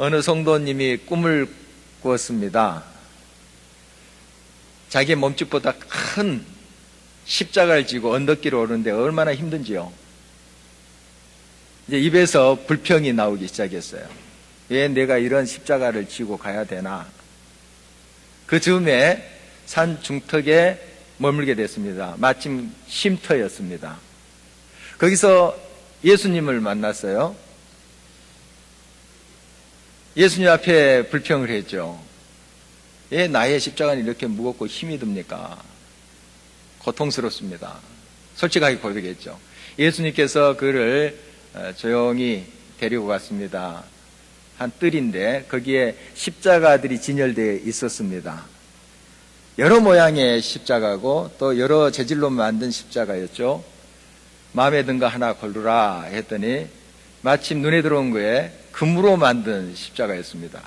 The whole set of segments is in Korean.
어느 성도님이 꿈을 꾸었습니다. 자기의 몸집보다 큰 십자가를 지고 언덕길을 오르는데 얼마나 힘든지요. 이제 입에서 불평이 나오기 시작했어요. 왜 내가 이런 십자가를 지고 가야 되나? 그 즈음에 산 중턱에 머물게 됐습니다. 마침 쉼터였습니다. 거기서 예수님을 만났어요. 예수님 앞에 불평을 했죠. 왜 나의 십자가는 이렇게 무겁고 힘이 듭니까? 고통스럽습니다. 솔직하게 고백했죠. 예수님께서 그를 조용히 데리고 갔습니다. 한 뜰인데 거기에 십자가들이 진열되어 있었습니다. 여러 모양의 십자가고 또 여러 재질로 만든 십자가였죠. 마음에 든 거 하나 고르라 했더니 마침 눈에 들어온 거에 금으로 만든 십자가였습니다.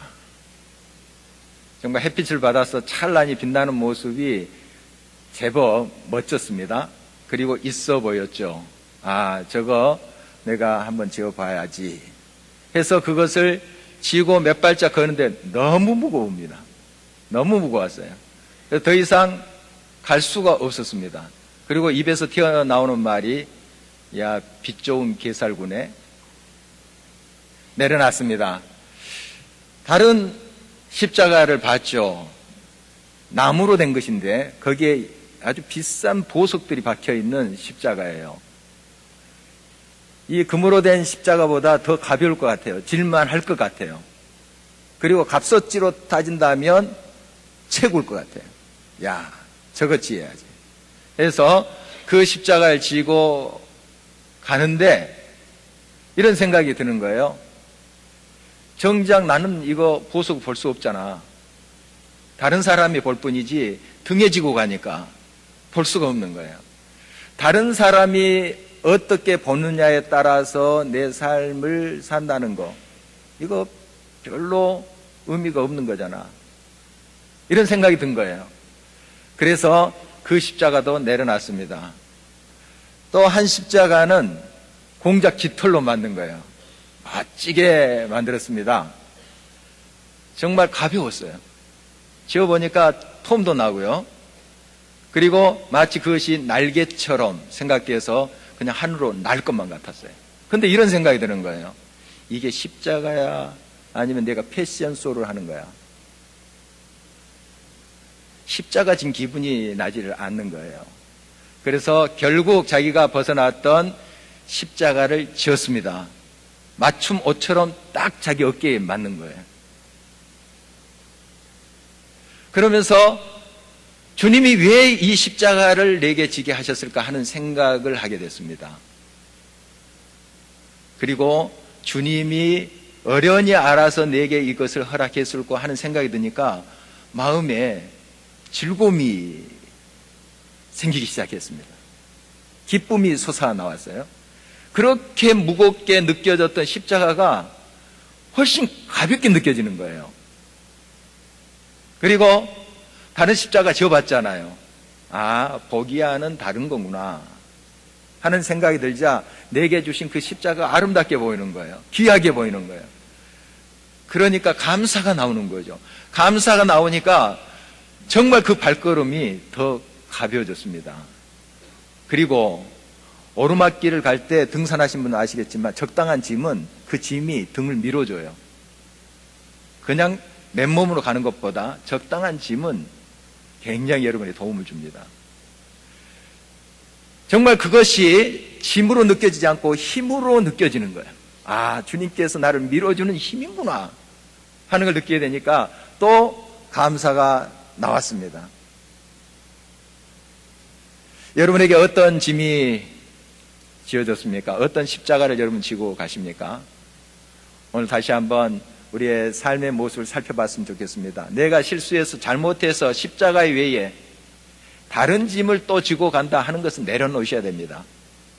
정말 햇빛을 받아서 찬란히 빛나는 모습이 제법 멋졌습니다. 그리고 있어 보였죠. 아, 저거 내가 한번 지어봐야지 해서 그것을 지고 몇 발짝 거는데 너무 무거웁니다. 너무 무거웠어요. 더 이상 갈 수가 없었습니다. 그리고 입에서 튀어나오는 말이 야, 빛 좋은 게살구네. 내려놨습니다. 다른 십자가를 봤죠. 나무로 된 것인데 거기에 아주 비싼 보석들이 박혀있는 십자가예요. 이 금으로 된 십자가보다 더 가벼울 것 같아요. 질만할 것 같아요. 그리고 값어치로 따진다면 최고일 것 같아요. 야, 저거 지어야지. 그래서 그 십자가를 지고 가는데 이런 생각이 드는 거예요. 정작 나는 이거 보석 볼 수 없잖아. 다른 사람이 볼 뿐이지 등에 지고 가니까 볼 수가 없는 거예요. 다른 사람이 어떻게 보느냐에 따라서 내 삶을 산다는 거, 이거 별로 의미가 없는 거잖아. 이런 생각이 든 거예요. 그래서 그 십자가도 내려놨습니다. 또 한 십자가는 공작 깃털로 만든 거예요. 멋지게 만들었습니다. 정말 가벼웠어요. 지어보니까 톰도 나고요. 그리고 마치 그것이 날개처럼 생각해서 그냥 하늘로 날 것만 같았어요. 근데 이런 생각이 드는 거예요. 이게 십자가야? 아니면 내가 패션쇼를 하는 거야? 십자가 진 기분이 나지를 않는 거예요. 그래서 결국 자기가 벗어났던 십자가를 지었습니다. 맞춤 옷처럼 딱 자기 어깨에 맞는 거예요. 그러면서 주님이 왜 이 십자가를 내게 지게 하셨을까 하는 생각을 하게 됐습니다. 그리고 주님이 어련히 알아서 내게 이것을 허락했을까 하는 생각이 드니까 마음에 즐거움이 생기기 시작했습니다. 기쁨이 솟아나왔어요. 그렇게 무겁게 느껴졌던 십자가가 훨씬 가볍게 느껴지는 거예요. 그리고 다른 십자가 지어봤잖아요. 아, 보기와는 다른 거구나 하는 생각이 들자 내게 주신 그 십자가 아름답게 보이는 거예요. 귀하게 보이는 거예요. 그러니까 감사가 나오는 거죠. 감사가 나오니까 정말 그 발걸음이 더 가벼워졌습니다. 그리고 오르막길을 갈 때 등산하신 분은 아시겠지만 적당한 짐은 그 짐이 등을 밀어줘요. 그냥 맨몸으로 가는 것보다 적당한 짐은 굉장히 여러분에게 도움을 줍니다. 정말 그것이 짐으로 느껴지지 않고 힘으로 느껴지는 거예요. 아, 주님께서 나를 밀어주는 힘이구나 하는 걸 느끼게 되니까 또 감사가 나왔습니다. 여러분에게 어떤 짐이 지어졌습니까? 어떤 십자가를 여러분 지고 가십니까? 오늘 다시 한번 우리의 삶의 모습을 살펴봤으면 좋겠습니다. 내가 실수해서 잘못해서 십자가 외에 다른 짐을 또 지고 간다 하는 것은 내려놓으셔야 됩니다.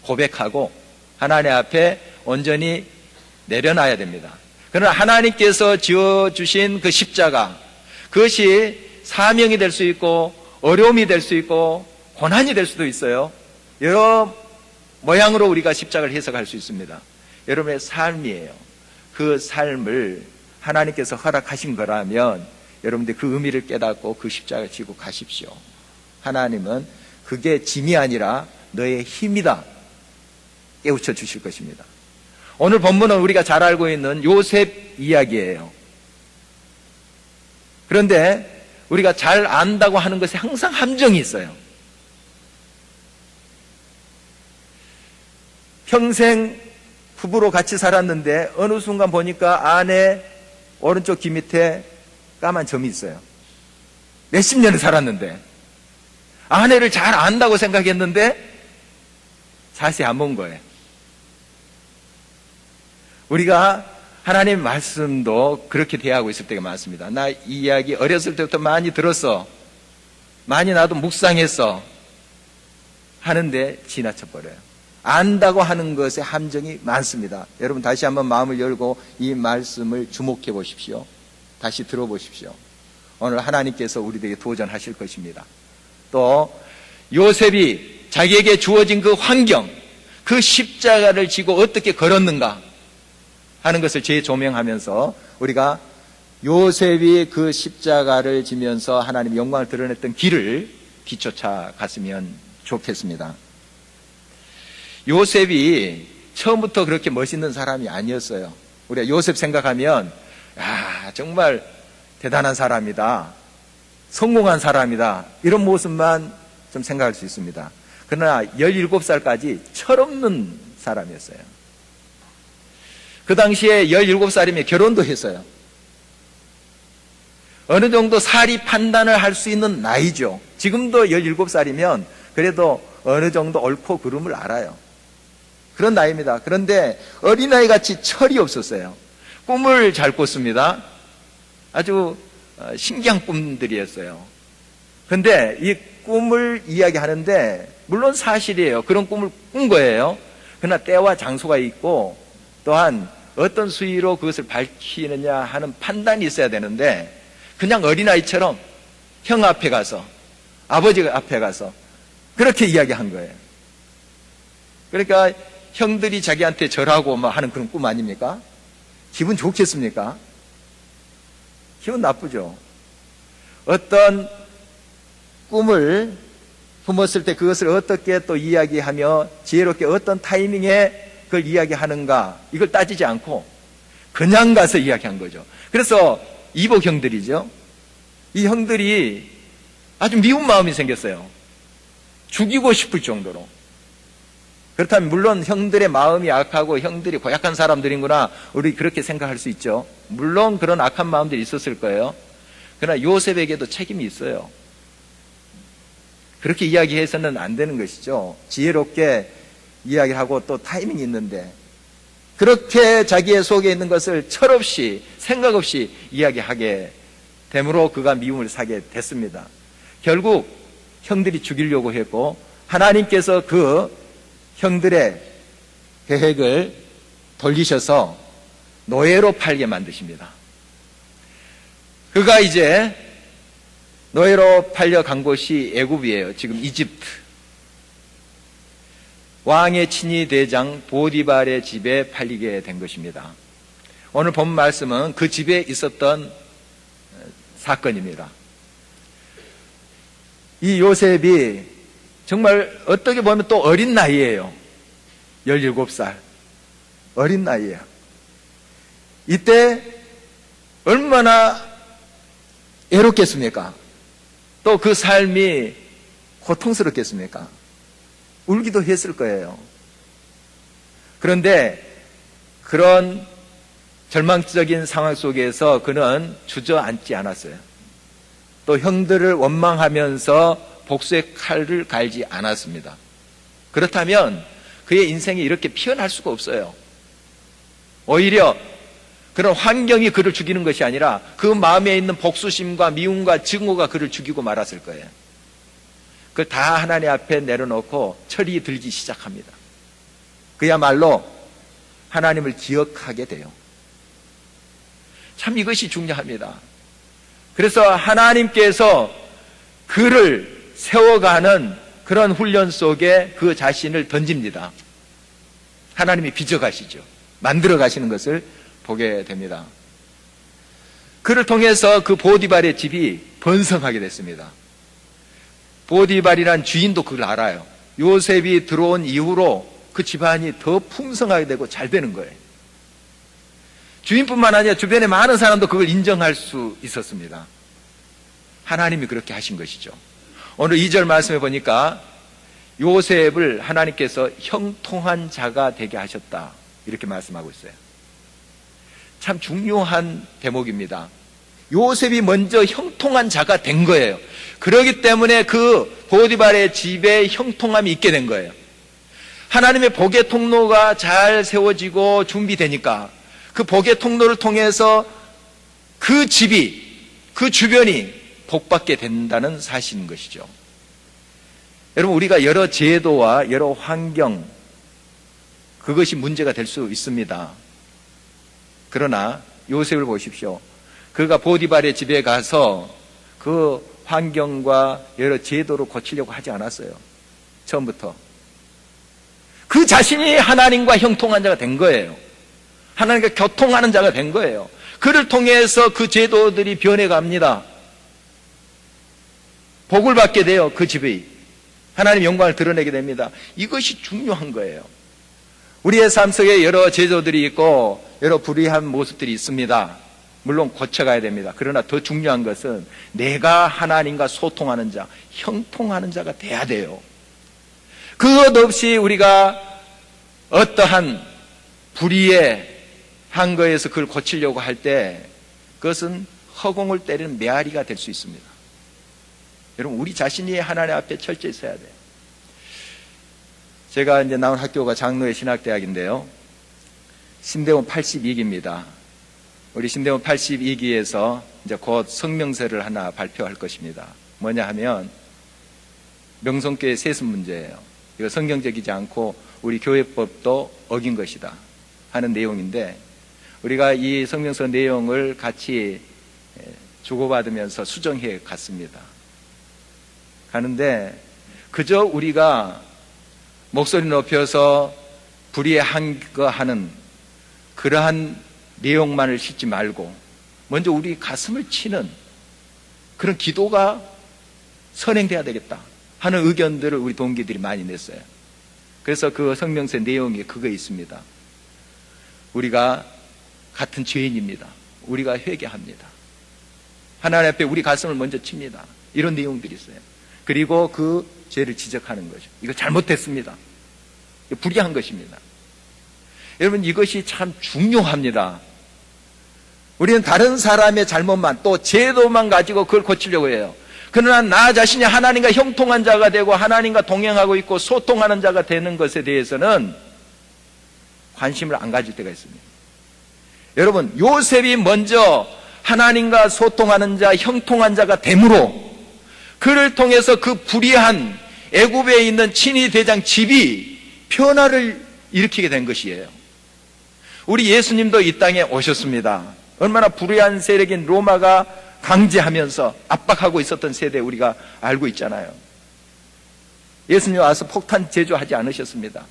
고백하고 하나님 앞에 온전히 내려놔야 됩니다. 그러나 하나님께서 지어주신 그 십자가, 그것이 사명이 될 수 있고 어려움이 될 수 있고 고난이 될 수도 있어요. 여러 모양으로 우리가 십자가를 해석할 수 있습니다. 여러분의 삶이에요. 그 삶을 하나님께서 허락하신 거라면 여러분들 그 의미를 깨닫고 그 십자가를 지고 가십시오. 하나님은 그게 짐이 아니라 너의 힘이다 깨우쳐 주실 것입니다. 오늘 본문은 우리가 잘 알고 있는 요셉 이야기예요. 그런데 우리가 잘 안다고 하는 것에 항상 함정이 있어요. 평생 부부로 같이 살았는데 어느 순간 보니까 아내 오른쪽 귀 밑에 까만 점이 있어요. 몇십 년을 살았는데 아내를 잘 안다고 생각했는데 자세히 안 본 거예요. 우리가 하나님 말씀도 그렇게 대하고 있을 때가 많습니다. 나 이 이야기 어렸을 때부터 많이 들었어. 많이 나도 묵상했어. 하는데 지나쳐 버려요. 안다고 하는 것에 함정이 많습니다. 여러분 다시 한번 마음을 열고 이 말씀을 주목해 보십시오. 다시 들어보십시오. 오늘 하나님께서 우리에게 도전하실 것입니다. 또 요셉이 자기에게 주어진 그 환경, 그 십자가를 지고 어떻게 걸었는가 하는 것을 재조명하면서 우리가 요셉이 그 십자가를 지면서 하나님의 영광을 드러냈던 길을 뒤쫓아 갔으면 좋겠습니다. 요셉이 처음부터 그렇게 멋있는 사람이 아니었어요. 우리가 요셉 생각하면 정말 대단한 사람이다, 성공한 사람이다, 이런 모습만 좀 생각할 수 있습니다. 그러나 17살까지 철없는 사람이었어요. 그 당시에 17살이면 결혼도 했어요. 어느 정도 사리 판단을 할 수 있는 나이죠. 지금도 17살이면 그래도 어느 정도 옳고 그름을 알아요. 그런 나이입니다. 그런데 어린아이같이 철이 없었어요. 꿈을 잘 꿨습니다. 아주 신기한 꿈들이었어요. 그런데 이 꿈을 이야기하는데 물론 사실이에요. 그런 꿈을 꾼 거예요. 그러나 때와 장소가 있고 또한 어떤 수위로 그것을 밝히느냐 하는 판단이 있어야 되는데 그냥 어린아이처럼 형 앞에 가서 아버지 앞에 가서 그렇게 이야기한 거예요. 그러니까 형들이 자기한테 절하고 막 하는 그런 꿈 아닙니까? 기분 좋겠습니까? 기분 나쁘죠. 어떤 꿈을 품었을 때 그것을 어떻게 또 이야기하며 지혜롭게 어떤 타이밍에 그걸 이야기하는가 이걸 따지지 않고 그냥 가서 이야기한 거죠. 그래서 이복 형들이죠. 이 형들이 아주 미운 마음이 생겼어요. 죽이고 싶을 정도로. 그렇다면 물론 형들의 마음이 악하고 형들이 고약한 사람들이구나 우리 그렇게 생각할 수 있죠. 물론 그런 악한 마음들이 있었을 거예요. 그러나 요셉에게도 책임이 있어요. 그렇게 이야기해서는 안 되는 것이죠. 지혜롭게 이야기를 하고 또 타이밍이 있는데 그렇게 자기의 속에 있는 것을 철없이 생각 없이 이야기하게 되므로 그가 미움을 사게 됐습니다. 결국 형들이 죽이려고 했고 하나님께서 그 형들의 계획을 돌리셔서 노예로 팔게 만드십니다. 그가 이제 노예로 팔려간 곳이 애굽이에요. 지금 이집트. 왕의 친위 대장 보디발의 집에 팔리게 된 것입니다. 오늘 본 말씀은 그 집에 있었던 사건입니다. 이 요셉이 정말 어떻게 보면 또 어린 나이예요. 17살. 어린 나이예요. 이때 얼마나 애롭겠습니까? 또 그 삶이 고통스럽겠습니까? 울기도 했을 거예요. 그런데 그런 절망적인 상황 속에서 그는 주저앉지 않았어요. 또 형들을 원망하면서 복수의 칼을 갈지 않았습니다. 그렇다면 그의 인생이 이렇게 피어날 수가 없어요. 오히려 그런 환경이 그를 죽이는 것이 아니라 그 마음에 있는 복수심과 미움과 증오가 그를 죽이고 말았을 거예요. 그걸 다 하나님 앞에 내려놓고 철이 들기 시작합니다. 그야말로 하나님을 기억하게 돼요. 참 이것이 중요합니다. 그래서 하나님께서 그를 세워가는 그런 훈련 속에 그 자신을 던집니다. 하나님이 빚어가시죠. 만들어 가시는 것을 보게 됩니다. 그를 통해서 그 보디발의 집이 번성하게 됐습니다. 보디발이란 주인도 그걸 알아요. 요셉이 들어온 이후로 그 집안이 더 풍성하게 되고 잘 되는 거예요. 주인뿐만 아니라 주변에 많은 사람도 그걸 인정할 수 있었습니다. 하나님이 그렇게 하신 것이죠. 오늘 2절 말씀에 보니까 요셉을 하나님께서 형통한 자가 되게 하셨다, 이렇게 말씀하고 있어요. 참 중요한 대목입니다. 요셉이 먼저 형통한 자가 된 거예요. 그렇기 때문에 그 보디발의 집에 형통함이 있게 된 거예요. 하나님의 복의 통로가 잘 세워지고 준비되니까 그 복의 통로를 통해서 그 집이, 그 주변이 복받게 된다는 사실인 것이죠. 여러분, 우리가 여러 제도와 여러 환경, 그것이 문제가 될 수 있습니다. 그러나 요셉을 보십시오. 그가 보디발의 집에 가서 그 환경과 여러 제도를 고치려고 하지 않았어요. 처음부터. 그 자신이 하나님과 형통한 자가 된 거예요. 하나님과 교통하는 자가 된 거예요. 그를 통해서 그 제도들이 변해갑니다. 복을 받게 돼요. 그 집이 하나님의 영광을 드러내게 됩니다. 이것이 중요한 거예요. 우리의 삶 속에 여러 제도들이 있고 여러 불의한 모습들이 있습니다. 물론 고쳐가야 됩니다. 그러나 더 중요한 것은 내가 하나님과 소통하는 자, 형통하는 자가 돼야 돼요. 그것 없이 우리가 어떠한 불의의 한 거에서 그걸 고치려고 할 때 그것은 허공을 때리는 메아리가 될 수 있습니다. 여러분, 우리 자신이 하나님 앞에 철저히 서야 돼요. 제가 이제 나온 학교가 장로의 신학대학인데요. 신대원 82기입니다. 우리 신대원 82기에서 이제 곧 성명서를 하나 발표할 것입니다. 뭐냐 하면 명성교회 세습 문제예요. 이거 성경적이지 않고 우리 교회법도 어긴 것이다 하는 내용인데, 우리가 이 성명서 내용을 같이 주고받으면서 수정해 갔습니다. 가는데 그저 우리가 목소리 높여서 불의에 한거하는 그러한 내용만을 싣지 말고 먼저 우리 가슴을 치는 그런 기도가 선행돼야 되겠다 하는 의견들을 우리 동기들이 많이 냈어요. 그래서 그 성명서 내용이 그거에 있습니다. 우리가 같은 죄인입니다. 우리가 회개합니다. 하나님 앞에 우리 가슴을 먼저 칩니다. 이런 내용들이 있어요. 그리고 그 죄를 지적하는 거죠. 이거 잘못됐습니다. 이거 불의한 것입니다. 여러분, 이것이 참 중요합니다. 우리는 다른 사람의 잘못만, 또 제도만 가지고 그걸 고치려고 해요. 그러나 나 자신이 하나님과 형통한 자가 되고 하나님과 동행하고 있고 소통하는 자가 되는 것에 대해서는 관심을 안 가질 때가 있습니다. 여러분, 요셉이 먼저 하나님과 소통하는 자, 형통한 자가 되므로 그를 통해서 그 불의한 애굽에 있는 친위 대장 집이 변화를 일으키게 된 것이에요. 우리 예수님도 이 땅에 오셨습니다. 얼마나 불의한 세력인 로마가 강제하면서 압박하고 있었던 세대 우리가 알고 있잖아요. 예수님 와서 폭탄 제조하지 않으셨습니다.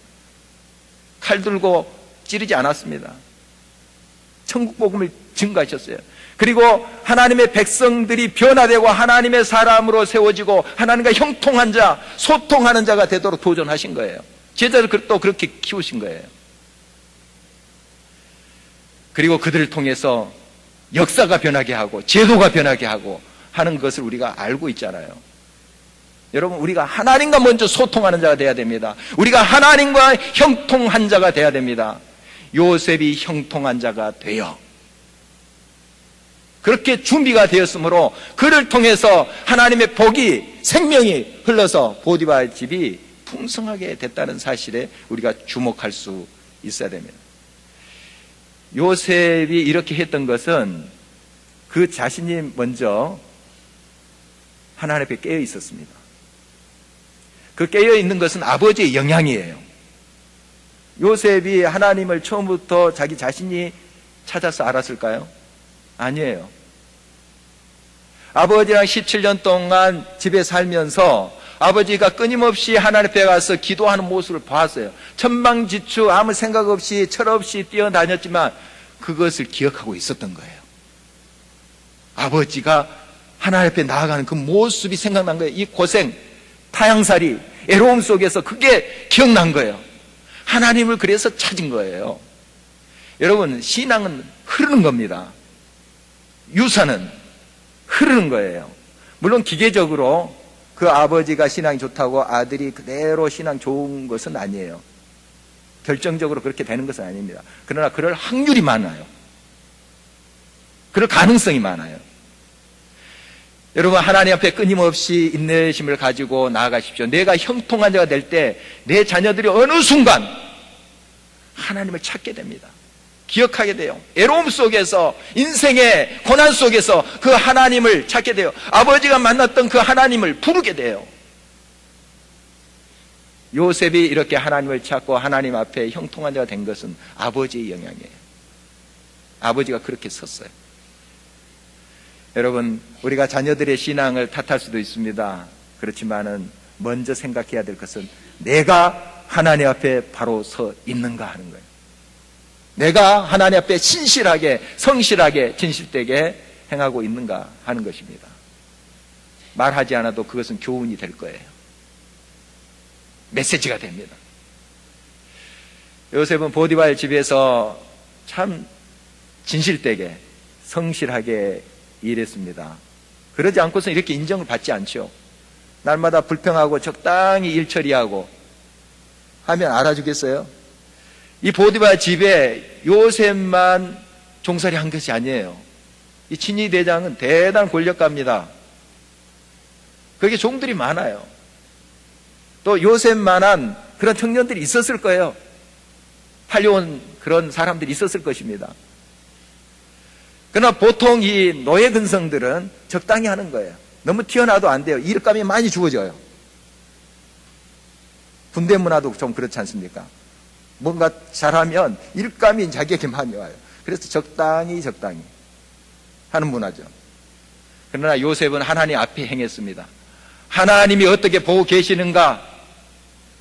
칼 들고 찌르지 않았습니다. 천국 복음을 증거하셨어요. 그리고 하나님의 백성들이 변화되고 하나님의 사람으로 세워지고 하나님과 형통한 자, 소통하는 자가 되도록 도전하신 거예요. 제자를 또 그렇게 키우신 거예요. 그리고 그들을 통해서 역사가 변하게 하고 제도가 변하게 하고 하는 것을 우리가 알고 있잖아요. 여러분, 우리가 하나님과 먼저 소통하는 자가 돼야 됩니다. 우리가 하나님과 형통한 자가 돼야 됩니다. 요셉이 형통한 자가 되어 그렇게 준비가 되었으므로 그를 통해서 하나님의 복이, 생명이 흘러서 보디발 집이 풍성하게 됐다는 사실에 우리가 주목할 수 있어야 됩니다. 요셉이 이렇게 했던 것은 그 자신이 먼저 하나님 앞에 깨어 있었습니다. 그 깨어 있는 것은 아버지의 영향이에요. 요셉이 하나님을 처음부터 자기 자신이 찾아서 알았을까요? 아니에요. 아버지랑 17년 동안 집에 살면서 아버지가 끊임없이 하나님 앞에 가서 기도하는 모습을 봤어요. 천방지축 아무 생각 없이 철없이 뛰어다녔지만 그것을 기억하고 있었던 거예요. 아버지가 하나님 앞에 나아가는 그 모습이 생각난 거예요. 이 고생, 타향살이, 애로움 속에서 그게 기억난 거예요. 하나님을 그래서 찾은 거예요. 여러분, 신앙은 흐르는 겁니다. 유산은 흐르는 거예요. 물론 기계적으로 그 아버지가 신앙이 좋다고 아들이 그대로 신앙 좋은 것은 아니에요. 결정적으로 그렇게 되는 것은 아닙니다. 그러나 그럴 확률이 많아요. 그럴 가능성이 많아요. 여러분, 하나님 앞에 끊임없이 인내심을 가지고 나아가십시오. 내가 형통한 자가 될 때 내 자녀들이 어느 순간 하나님을 찾게 됩니다. 기억하게 돼요. 애로움 속에서, 인생의 고난 속에서 그 하나님을 찾게 돼요. 아버지가 만났던 그 하나님을 부르게 돼요. 요셉이 이렇게 하나님을 찾고 하나님 앞에 형통한 자가 된 것은 아버지의 영향이에요. 아버지가 그렇게 섰어요. 여러분, 우리가 자녀들의 신앙을 탓할 수도 있습니다. 그렇지만은 먼저 생각해야 될 것은 내가 하나님 앞에 바로 서 있는가 하는 거예요. 내가 하나님 앞에 신실하게, 성실하게, 진실되게 행하고 있는가 하는 것입니다. 말하지 않아도 그것은 교훈이 될 거예요. 메시지가 됩니다. 요셉은 보디발 집에서 참 진실되게, 성실하게 일했습니다. 그러지 않고서 이렇게 인정을 받지 않죠. 날마다 불평하고 적당히 일 처리하고 하면 알아주겠어요? 이 보디발 집에 요셉만 종살이 한 것이 아니에요. 이 친위 대장은 대단한 권력가입니다. 거기에 종들이 많아요. 또 요셉만한 그런 청년들이 있었을 거예요. 팔려온 그런 사람들이 있었을 것입니다. 그러나 보통 이 노예 근성들은 적당히 하는 거예요. 너무 튀어나와도 안 돼요. 일감이 많이 주어져요. 군대 문화도 좀 그렇지 않습니까? 뭔가 잘하면 일감이 자기에게 많이 와요. 그래서 적당히 하는 문화죠. 그러나 요셉은 하나님 앞에 행했습니다. 하나님이 어떻게 보고 계시는가,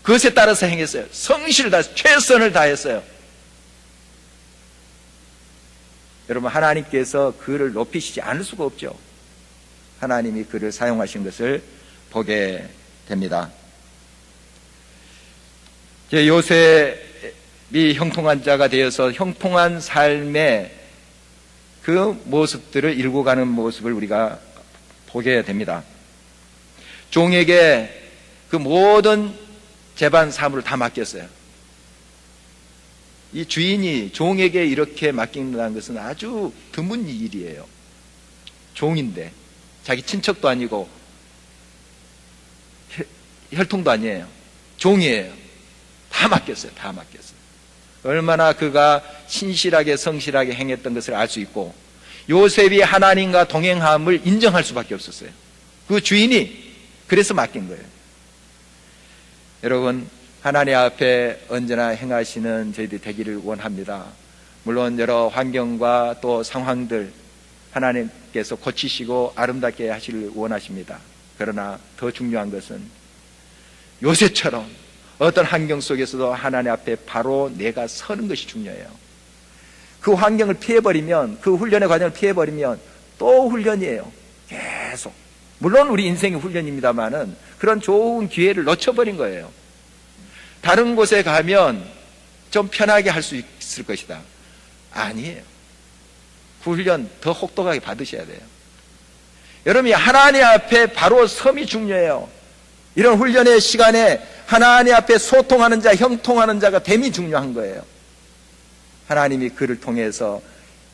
그것에 따라서 행했어요. 성실을 다해서 최선을 다했어요. 여러분, 하나님께서 그를 높이시지 않을 수가 없죠. 하나님이 그를 사용하신 것을 보게 됩니다. 요셉이 형통한 자가 되어서 형통한 삶의 그 모습들을 일고 가는 모습을 우리가 보게 됩니다. 종에게 그 모든 재반 사물을 다 맡겼어요. 이 주인이 종에게 이렇게 맡긴다는 것은 아주 드문 일이에요. 종인데 자기 친척도 아니고 혈통도 아니에요. 종이에요. 다 맡겼어요. 얼마나 그가 신실하게 성실하게 행했던 것을 알 수 있고, 요셉이 하나님과 동행함을 인정할 수밖에 없었어요. 그 주인이 그래서 맡긴 거예요. 여러분, 하나님 앞에 언제나 행하시는 저희들이 되기를 원합니다. 물론 여러 환경과 또 상황들 하나님께서 고치시고 아름답게 하시길 원하십니다. 그러나 더 중요한 것은 요셉처럼 어떤 환경 속에서도 하나님 앞에 바로 내가 서는 것이 중요해요. 그 환경을 피해버리면, 그 훈련의 과정을 피해버리면 또 훈련이에요. 계속. 물론 우리 인생이 훈련입니다만은 그런 좋은 기회를 놓쳐버린 거예요. 다른 곳에 가면 좀 편하게 할 수 있을 것이다. 아니에요. 그 훈련 더 혹독하게 받으셔야 돼요. 여러분이 하나님 앞에 바로 섬이 중요해요. 이런 훈련의 시간에 하나님 앞에 소통하는 자, 형통하는 자가 됨이 중요한 거예요. 하나님이 그를 통해서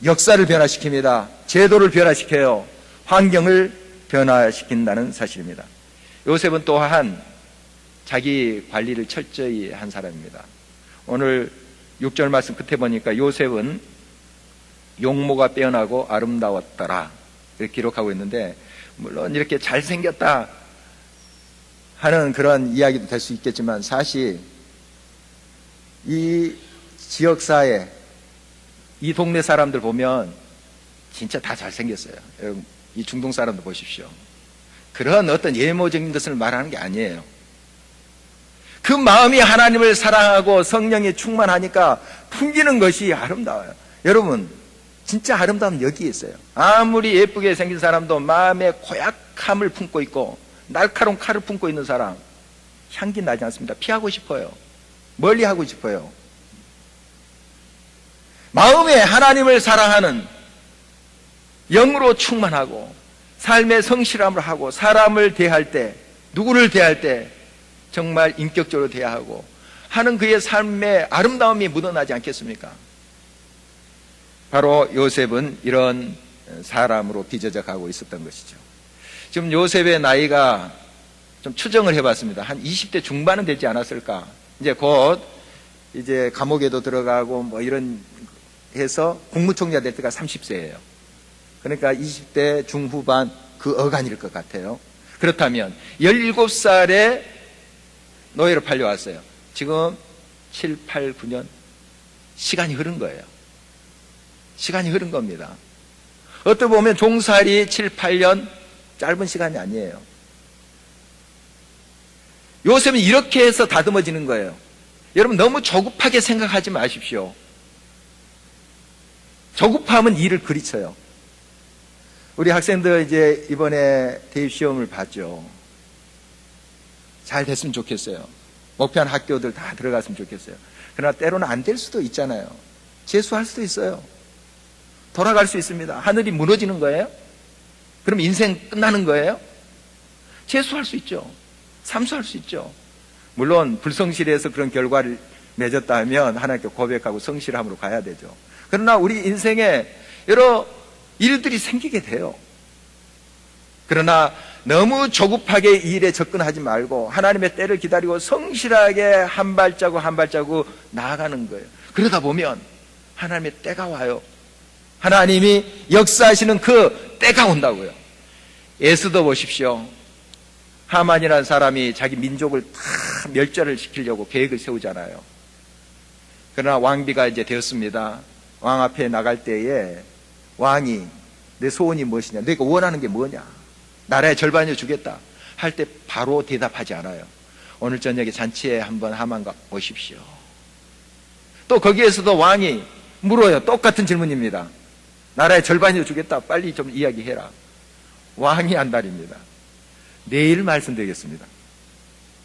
역사를 변화시킵니다. 제도를 변화시켜요. 환경을 변화시킨다는 사실입니다. 요셉은 또한 자기 관리를 철저히 한 사람입니다. 오늘 6절 말씀 끝에 보니까 요셉은 용모가 빼어나고 아름다웠더라 이렇게 기록하고 있는데, 물론 이렇게 잘생겼다 하는 그런 이야기도 될 수 있겠지만 사실 이 지역사회, 이 동네 사람들 보면 진짜 다 잘생겼어요. 이 중동 사람들 보십시오. 그런 어떤 예모적인 것을 말하는 게 아니에요. 그 마음이 하나님을 사랑하고 성령이 충만하니까 풍기는 것이 아름다워요. 여러분, 진짜 아름다움은 여기에 있어요. 아무리 예쁘게 생긴 사람도 마음에 고약함을 품고 있고 날카로운 칼을 품고 있는 사람, 향기 나지 않습니다. 피하고 싶어요. 멀리 하고 싶어요. 마음에 하나님을 사랑하는, 영으로 충만하고 삶의 성실함을 하고 사람을 대할 때, 누구를 대할 때 정말 인격적으로 대해야 하고 하는 그의 삶의 아름다움이 묻어나지 않겠습니까? 바로 요셉은 이런 사람으로 빚어져 가고 있었던 것이죠. 지금 요셉의 나이가 좀 추정을 해봤습니다. 한 20대 중반은 되지 않았을까. 이제 곧 이제 감옥에도 들어가고 뭐 이런 해서 국무총리가 될 때가 30세예요. 그러니까 20대 중후반 그 어간일 것 같아요. 그렇다면 17살에 노예로 팔려왔어요. 지금 7, 8, 9년 시간이 흐른 거예요. 시간이 흐른 겁니다. 어떻게 보면 종살이 7, 8년 짧은 시간이 아니에요. 요셉은 이렇게 해서 다듬어지는 거예요. 여러분 너무 조급하게 생각하지 마십시오. 조급함은 일을 그리쳐요. 우리 학생들 이제 이번에 대입시험을 봤죠. 잘 됐으면 좋겠어요. 목표한 학교들 다 들어갔으면 좋겠어요. 그러나 때로는 안 될 수도 있잖아요. 재수할 수도 있어요. 돌아갈 수 있습니다. 하늘이 무너지는 거예요? 그럼 인생 끝나는 거예요? 재수할 수 있죠. 삼수할 수 있죠. 물론 불성실해서 그런 결과를 맺었다면 하나님께 고백하고 성실함으로 가야 되죠. 그러나 우리 인생에 여러 일들이 생기게 돼요. 그러나 너무 조급하게 이 일에 접근하지 말고 하나님의 때를 기다리고 성실하게 한 발자국 한 발자국 나아가는 거예요. 그러다 보면 하나님의 때가 와요. 하나님이 역사하시는 그 때가 온다고요. 에스더 보십시오. 하만이라는 사람이 자기 민족을 다 멸절을 시키려고 계획을 세우잖아요. 그러나 왕비가 이제 되었습니다. 왕 앞에 나갈 때에 왕이 내 소원이 무엇이냐, 내가 원하는 게 뭐냐, 나라의 절반을 주겠다 할 때 바로 대답하지 않아요. 오늘 저녁에 잔치에 한번 하만가 오십시오. 또 거기에서도 왕이 물어요. 똑같은 질문입니다. 나라의 절반을 주겠다, 빨리 좀 이야기해라. 왕이 안달입니다. 내일 말씀드리겠습니다.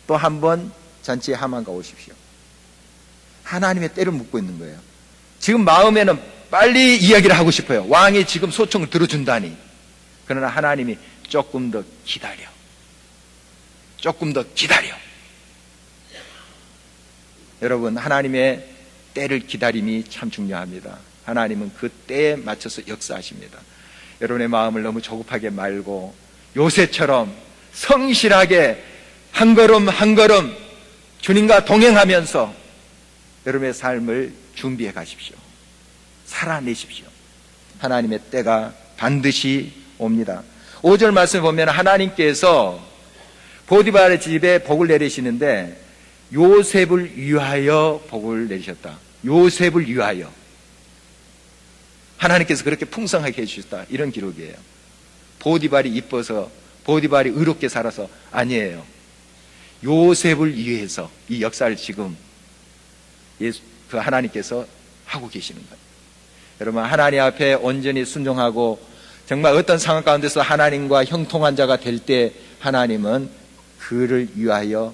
또 한 번 잔치에 하만가 오십시오. 하나님의 때를 묻고 있는 거예요. 지금 마음에는 빨리 이야기를 하고 싶어요. 왕이 지금 소청을 들어준다니. 그러나 하나님이 조금 더 기다려. 조금 더 기다려. 여러분, 하나님의 때를 기다림이 참 중요합니다. 하나님은 그 때에 맞춰서 역사하십니다. 여러분의 마음을 너무 조급하게 말고 요새처럼 성실하게 한 걸음 한 걸음 주님과 동행하면서 여러분의 삶을 준비해 가십시오. 살아내십시오. 하나님의 때가 반드시 옵니다. 5절 말씀을 보면 하나님께서 보디발의 집에 복을 내리시는데 요셉을 위하여 복을 내리셨다. 요셉을 위하여. 하나님께서 그렇게 풍성하게 해주셨다. 이런 기록이에요. 보디발이 이뻐서, 보디발이 의롭게 살아서 아니에요. 요셉을 위해서 이 역사를 지금 그 하나님께서 하고 계시는 거예요. 여러분, 하나님 앞에 온전히 순종하고 정말 어떤 상황 가운데서 하나님과 형통한 자가 될 때 하나님은 그를 위하여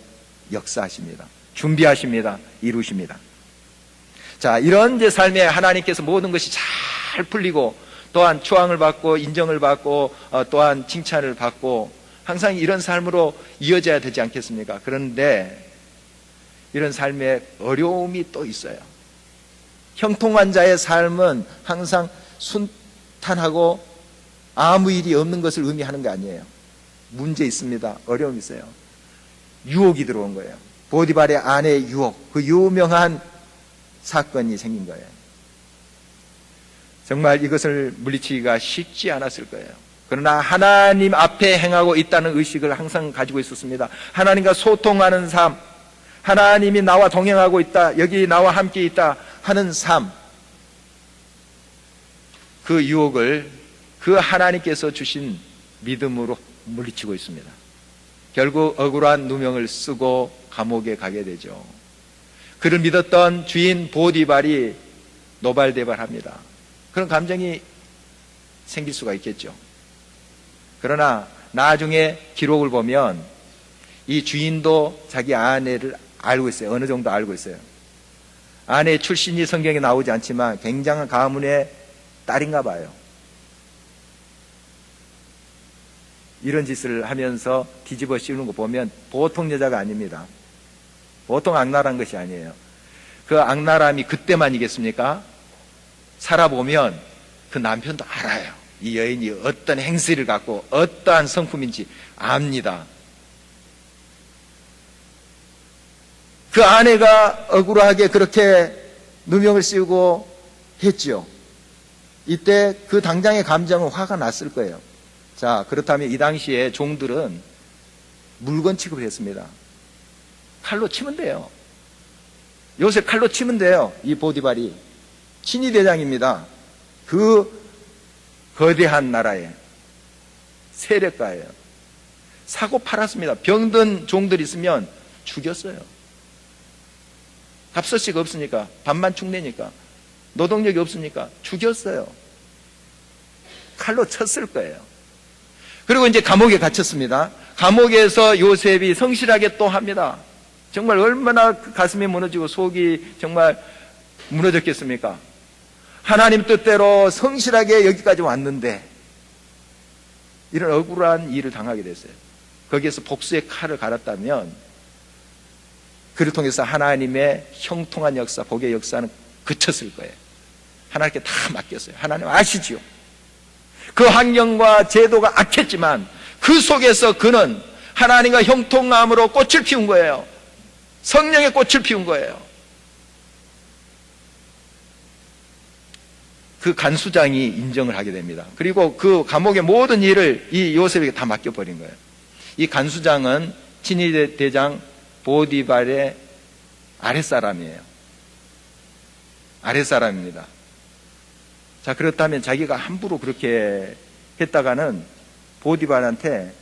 역사하십니다. 준비하십니다. 이루십니다. 자, 이런 이제 삶에 하나님께서 모든 것이 잘 풀리고 또한 초항을 받고 인정을 받고 또한 칭찬을 받고 항상 이런 삶으로 이어져야 되지 않겠습니까? 그런데 이런 삶에 어려움이 또 있어요. 형통한 자의 삶은 항상 순탄하고 아무 일이 없는 것을 의미하는 게 아니에요. 문제 있습니다. 어려움이 있어요. 유혹이 들어온 거예요. 보디발의 아내의 유혹, 그 유명한 사건이 생긴 거예요. 정말 이것을 물리치기가 쉽지 않았을 거예요. 그러나 하나님 앞에 행하고 있다는 의식을 항상 가지고 있었습니다. 하나님과 소통하는 삶, 하나님이 나와 동행하고 있다, 여기 나와 함께 있다 하는 삶, 그 유혹을 그 하나님께서 주신 믿음으로 물리치고 있습니다. 결국 억울한 누명을 쓰고 감옥에 가게 되죠. 그를 믿었던 주인 보디발이 노발대발합니다. 그런 감정이 생길 수가 있겠죠. 그러나 나중에 기록을 보면 이 주인도 자기 아내를 알고 있어요. 어느 정도 알고 있어요. 아내의 출신이 성경에 나오지 않지만 굉장한 가문의 딸인가 봐요. 이런 짓을 하면서 뒤집어 씌우는 거 보면 보통 여자가 아닙니다. 보통 악랄한 것이 아니에요. 그 악랄함이 그때만이겠습니까? 살아보면 그 남편도 알아요. 이 여인이 어떤 행실을 갖고 어떠한 성품인지 압니다. 그 아내가 억울하게 그렇게 누명을 씌우고 했죠. 이때 그 당장의 감정은 화가 났을 거예요. 자, 그렇다면 이 당시에 종들은 물건 취급을 했습니다. 칼로 치면 돼요. 요새 칼로 치면 돼요. 이 보디발이 친위 대장입니다. 그 거대한 나라의 세력가예요. 사고 팔았습니다. 병든 종들 있으면 죽였어요. 밥솥이 없으니까, 밥만 축내니까, 노동력이 없으니까 죽였어요. 칼로 쳤을 거예요. 그리고 이제 감옥에 갇혔습니다. 감옥에서 요셉이 성실하게 또 합니다. 정말 얼마나 가슴이 무너지고 속이 정말 무너졌겠습니까? 하나님 뜻대로 성실하게 여기까지 왔는데 이런 억울한 일을 당하게 됐어요. 거기에서 복수의 칼을 갈았다면 그를 통해서 하나님의 형통한 역사, 복의 역사는 그쳤을 거예요. 하나님께 다 맡겼어요. 하나님 아시지요? 그 환경과 제도가 악했지만 그 속에서 그는 하나님과 형통함으로 꽃을 피운 거예요. 성령의 꽃을 피운 거예요. 그 간수장이 인정을 하게 됩니다. 그리고 그 감옥의 모든 일을 이 요셉에게 다 맡겨버린 거예요. 이 간수장은 친위 대장 보디발의 아랫사람이에요. 아랫사람입니다. 자, 그렇다면 자기가 함부로 그렇게 했다가는 보디발한테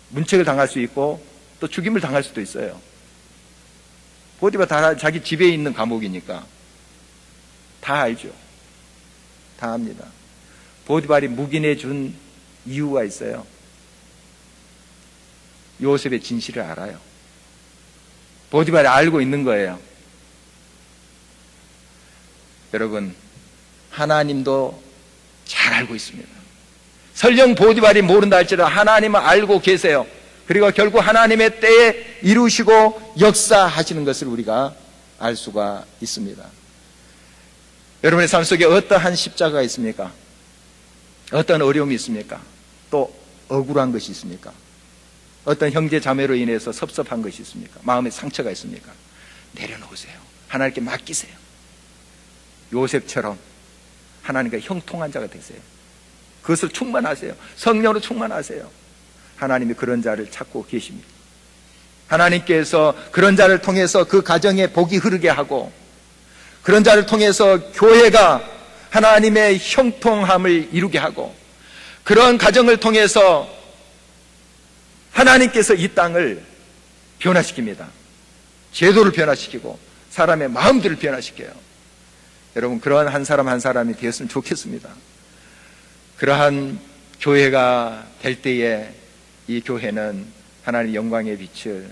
문책을 당할 수 있고 또 죽임을 당할 수도 있어요. 보디발 다 자기 집에 있는 감옥이니까 다 알죠. 다 압니다. 보디발이 묵인해 준 이유가 있어요. 요셉의 진실을 알아요. 보디발이 알고 있는 거예요. 여러분, 하나님도 잘 알고 있습니다. 설령 보디발이 모른다 할지라도 하나님은 알고 계세요. 그리고 결국 하나님의 때에 이루시고 역사하시는 것을 우리가 알 수가 있습니다. 여러분의 삶 속에 어떠한 십자가가 있습니까? 어떤 어려움이 있습니까? 또 억울한 것이 있습니까? 어떤 형제 자매로 인해서 섭섭한 것이 있습니까? 마음에 상처가 있습니까? 내려놓으세요. 하나님께 맡기세요. 요셉처럼 하나님과 형통한 자가 되세요. 그것을 충만하세요. 성령으로 충만하세요. 하나님이 그런 자를 찾고 계십니다. 하나님께서 그런 자를 통해서 그 가정에 복이 흐르게 하고 그런 자를 통해서 교회가 하나님의 형통함을 이루게 하고 그런 가정을 통해서 하나님께서 이 땅을 변화시킵니다. 제도를 변화시키고 사람의 마음들을 변화시켜요. 여러분, 그러한 한 사람 한 사람이 되었으면 좋겠습니다. 그러한 교회가 될 때에 이 교회는 하나님의 영광의 빛을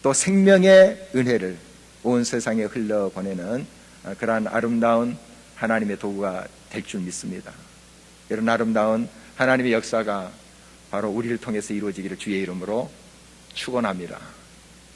또 생명의 은혜를 온 세상에 흘러보내는 그러한 아름다운 하나님의 도구가 될 줄 믿습니다. 이런 아름다운 하나님의 역사가 바로 우리를 통해서 이루어지기를 주의 이름으로 축원합니다.